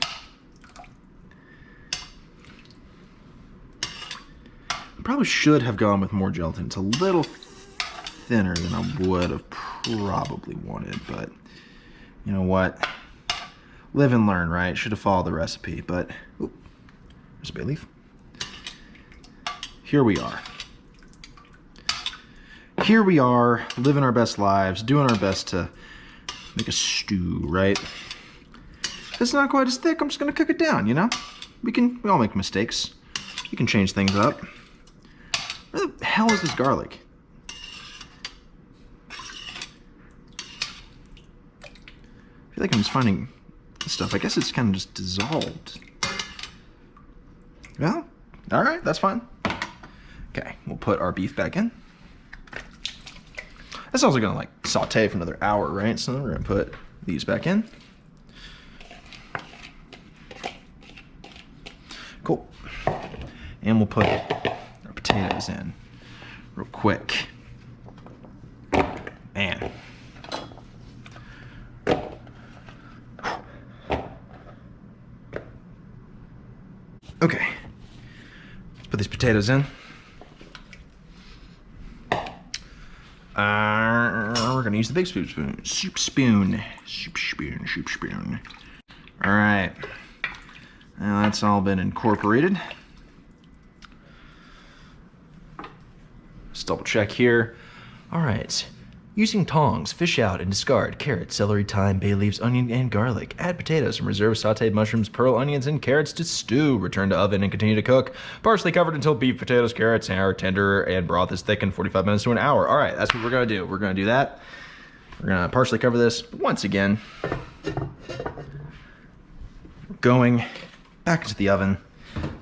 I probably should have gone with more gelatin. It's a little thinner than I would have probably wanted, but you know what? Live and learn, right? Should have followed the recipe, but oop, there's a bay leaf. Here we are. Here we are, living our best lives, doing our best to make a stew, right? If it's not quite as thick, I'm just gonna cook it down, you know? We all make mistakes. We can change things up. Where the hell is this garlic? I feel like I'm just finding stuff. I guess it's kind of just dissolved. Well, all right, that's fine. Okay, we'll put our beef back in. That's also gonna like saute for another hour, right? So we're gonna put these back in. Cool. And we'll put our potatoes in real quick. Man. Okay, let's put these potatoes in. We're gonna use the big spoon. Soup spoon. All right, now that's all been incorporated. Let's double check here. All right. Using tongs, fish out and discard carrots, celery, thyme, bay leaves, onion, and garlic. Add potatoes and reserve sauteed mushrooms, pearl onions, and carrots to stew. Return to oven and continue to cook. Partially covered until beef, potatoes, carrots, are tender and broth is thickened 45 minutes to an hour. All right, that's what we're gonna do. We're gonna do that. We're gonna partially cover this. Once again, we're going back into the oven.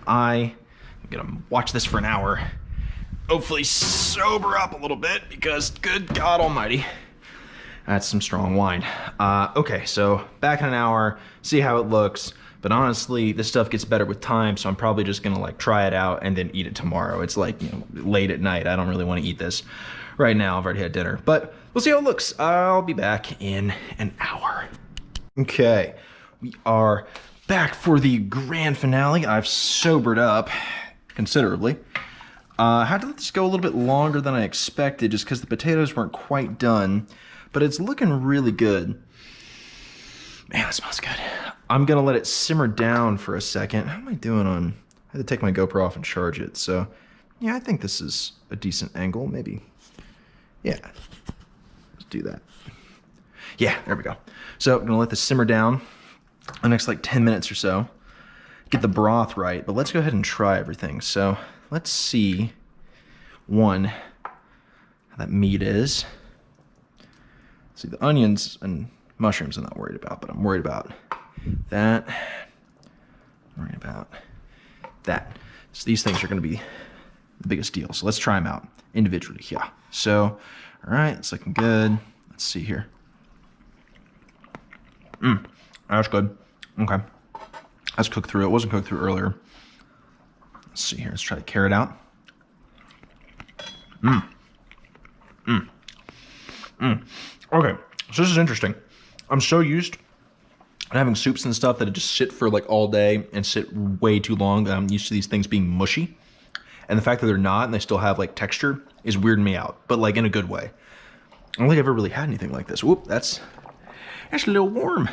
I'm gonna watch this for an hour. Hopefully sober up a little bit because good God almighty, that's some strong wine. Okay, so back in an hour, see how it looks. But honestly, this stuff gets better with time, so I'm probably just gonna like try it out and then eat it tomorrow. It's like, you know, late at night. I don't really want to eat this right now. I've already had dinner, but we'll see how it looks. I'll be back in an hour. Okay, we are back for the grand finale. I've sobered up considerably. I had to let this go a little bit longer than I expected just because the potatoes weren't quite done, but it's looking really good. Man, that smells good. I'm gonna let it simmer down for a second. How am I doing on, I had to take my GoPro off and charge it, so yeah, I think this is a decent angle, maybe. Yeah, let's do that. Yeah, there we go. So I'm gonna let this simmer down the next like 10 minutes or so, get the broth right, but let's go ahead and try everything. So let's see, one, how that meat is. See, the onions and mushrooms I'm not worried about, but I'm worried about that. I'm worried about that. So these things are gonna be the biggest deal. So let's try them out individually, yeah. So, all right, it's looking good. Let's see here. That's good, okay. Let's cook through it. It wasn't cooked through earlier. Let's see here. Let's try the carrot out. Okay, so this is interesting. I'm so used to having soups and stuff that just sit for like all day and sit way too long. I'm used to these things being mushy. And the fact that they're not and they still have like texture is weirding me out, but like in a good way. I don't think I've ever really had anything like this. Whoop, that's a little warm.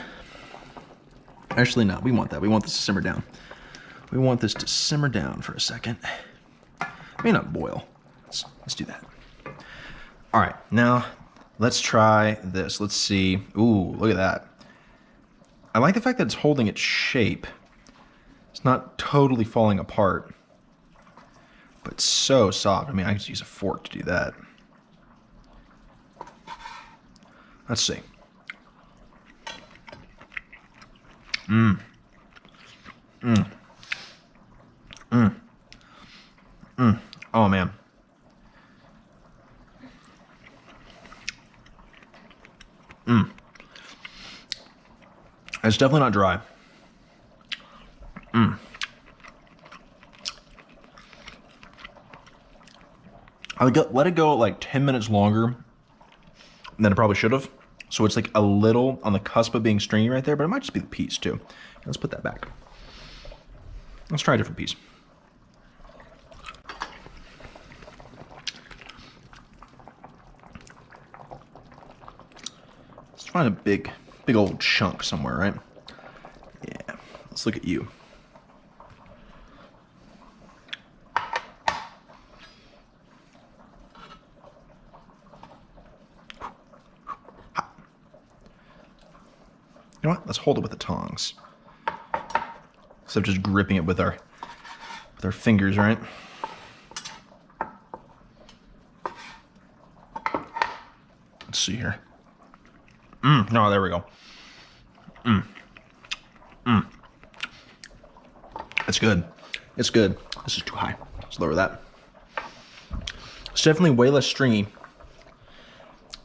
Actually, no, we want that. We want this to simmer down. We want this to simmer down for a second. May not boil. Let's do that. All right, now let's try this. Let's see. Ooh, look at that. I like the fact that it's holding its shape. It's not totally falling apart. but so soft. I mean, I could use a fork to do that. Let's see. Oh, man. It's definitely not dry. I let it go like 10 minutes longer than it probably should have. So it's like a little on the cusp of being stringy right there, but it might just be the piece too. Let's put that back. Let's try a different piece. Let's find a big old chunk somewhere, right? Yeah, let's look at you. You know what? Let's hold it with the tongs. Instead of just gripping it with our fingers, right? Let's see here. No, there we go. It's good. It's good. This is too high. Let's lower that. It's definitely way less stringy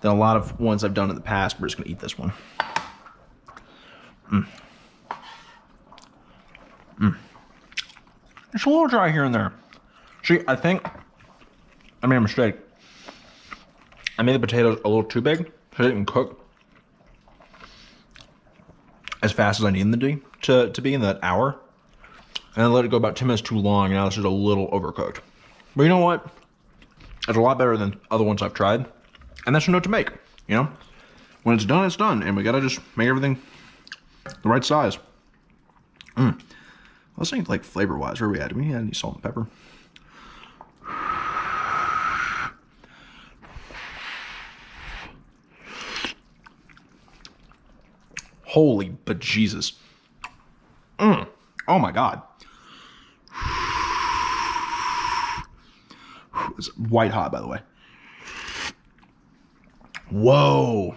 than a lot of ones I've done in the past. We're just gonna eat this one. It's a little dry here and there. See, I think I made a mistake. I made the potatoes a little too big, so they didn't cook as fast as I need them to be in that hour. And I let it go about 10 minutes too long, and now this is a little overcooked. But you know what? It's a lot better than other ones I've tried. And that's a note to make, you know? When it's done, and we gotta just make everything the right size. Let's think like flavor-wise, where are we at? Do we add any salt and pepper? Holy bejesus. Oh my God. It's white hot, by the way. Whoa.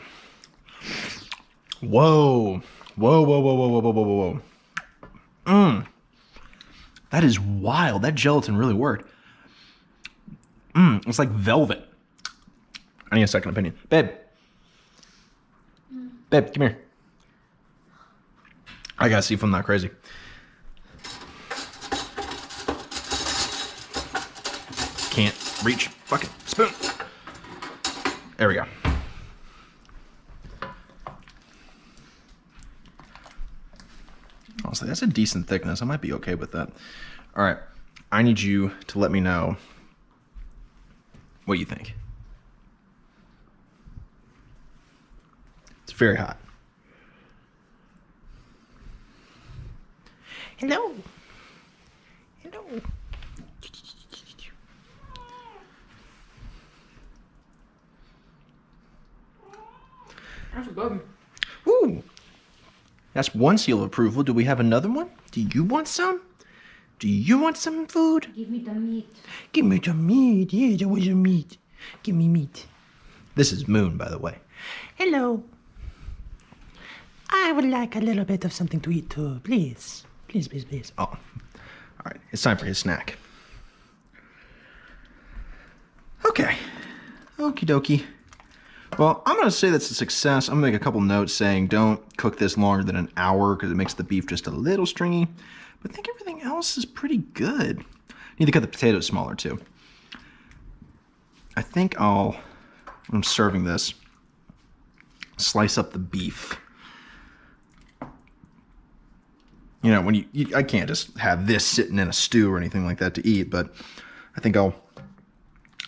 Whoa. Whoa, whoa, whoa, whoa, whoa, whoa, whoa, whoa. That is wild. That gelatin really worked. It's like velvet. I need a second opinion. Babe. Babe, come here. I gotta see if I'm not crazy. Can't reach fucking spoon. There we go. Honestly, that's a decent thickness. I might be okay with that. All right, I need you to let me know what you think. It's very hot. Hello. Hello.
That's good.
Ooh. That's one seal of approval. Do we have another one? Do you want some? Do you want some food?
Give me the meat.
Give me the meat. Yeah, that was your meat. Give me meat. This is Moon, by the way. Hello. I would like a little bit of something to eat too, please. Please, please, please. Oh, all right. It's time for his snack. Okay. Okie dokie. Well, I'm going to say that's a success. I'm going to make a couple notes saying don't cook this longer than an hour because it makes the beef just a little stringy. But I think everything else is pretty good. Need to cut the potatoes smaller too. I think when I'm serving this, slice up the beef. You know, when I can't just have this sitting in a stew or anything like that to eat, but I think I'll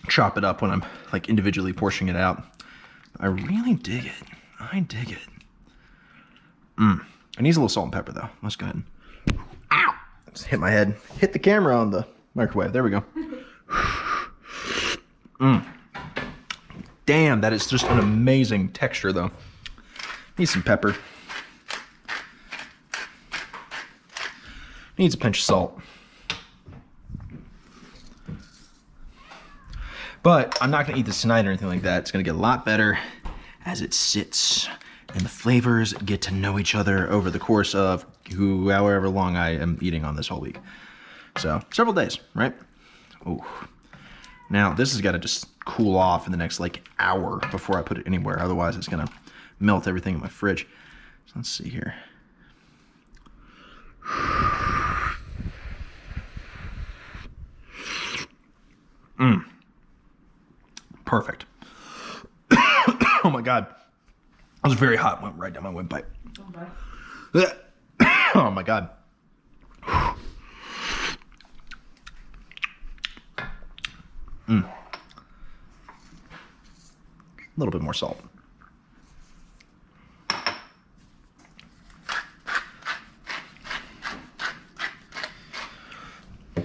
chop it up when I'm like individually portioning it out. I really dig it. I dig it. It needs a little salt and pepper though. Let's go ahead and, ow! Just hit my head. Hit the camera on the microwave. There we go. Damn, that is just an amazing texture though. Need some pepper. Needs a pinch of salt. But I'm not gonna eat this tonight or anything like that. It's gonna get a lot better as it sits and the flavors get to know each other over the course of however long I am eating on this whole week. So several days, right? Ooh. Now this has got to just cool off in the next like hour before I put it anywhere. Otherwise it's gonna melt everything in my fridge. So let's see here. Perfect. Oh my God. That was very hot. Went right down my windpipe.
Okay.
Oh my God. A little bit more salt. A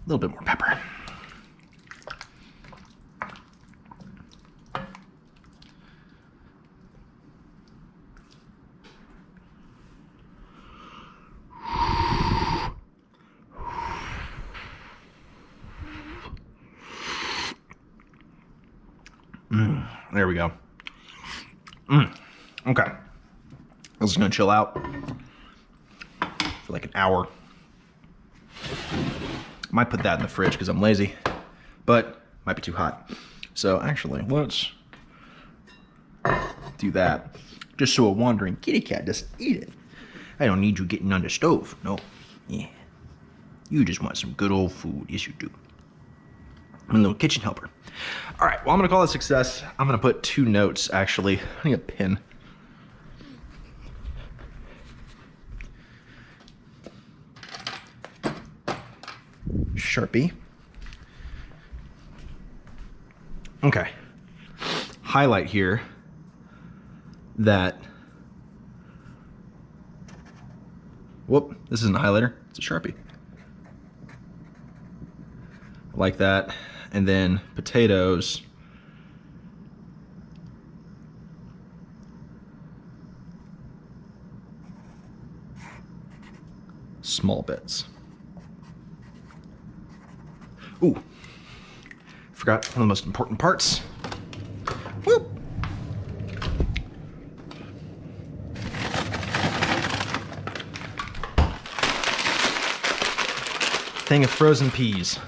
little bit more pepper. There we go. Okay. This is gonna chill out for like an hour. Might put that in the fridge because I'm lazy, but might be too hot. So actually, let's do that. Just so a wandering kitty cat doesn't eat it. I don't need you getting on the stove. No. Yeah. You just want some good old food. Yes, you do. I'm a little kitchen helper. All right, well, I'm gonna call it a success. I'm gonna put 2 notes, actually. I need a pen. Sharpie. Okay. Highlight here that, whoop, this isn't a highlighter, it's a Sharpie. Like that. And then potatoes. Small bits. Ooh, forgot one of the most important parts. Whoop. Thing of frozen peas.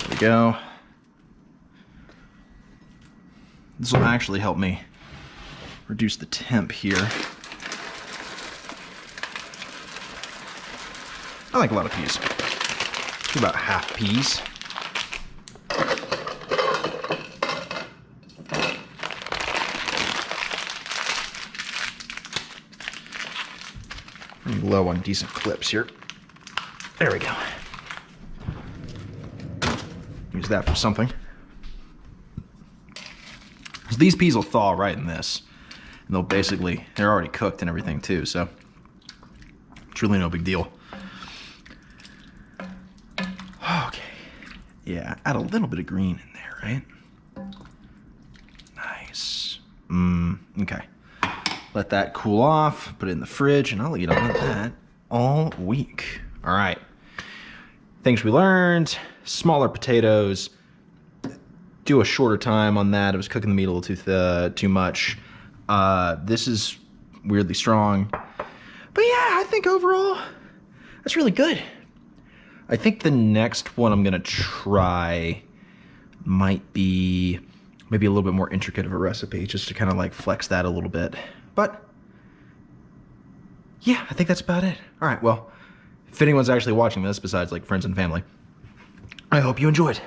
There we go. This will actually help me reduce the temp here. I like a lot of peas. Do about half peas. Running low on decent clips here. There we go. Use that for something. So these peas will thaw right in this. And they'll basically, they're already cooked and everything too, so it's really no big deal. Okay. Yeah, add a little bit of green in there, right? Nice. Okay. Let that cool off, put it in the fridge, and I'll eat on that all week. All right. Things we learned: smaller potatoes. Do a shorter time on that. It was cooking the meat a little too much. This is weirdly strong. But yeah, I think overall, that's really good. I think the next one I'm gonna try might be maybe a little bit more intricate of a recipe, just to kind of like flex that a little bit. But yeah, I think that's about it. All right, well, if anyone's actually watching this besides like friends and family, I hope you enjoyed.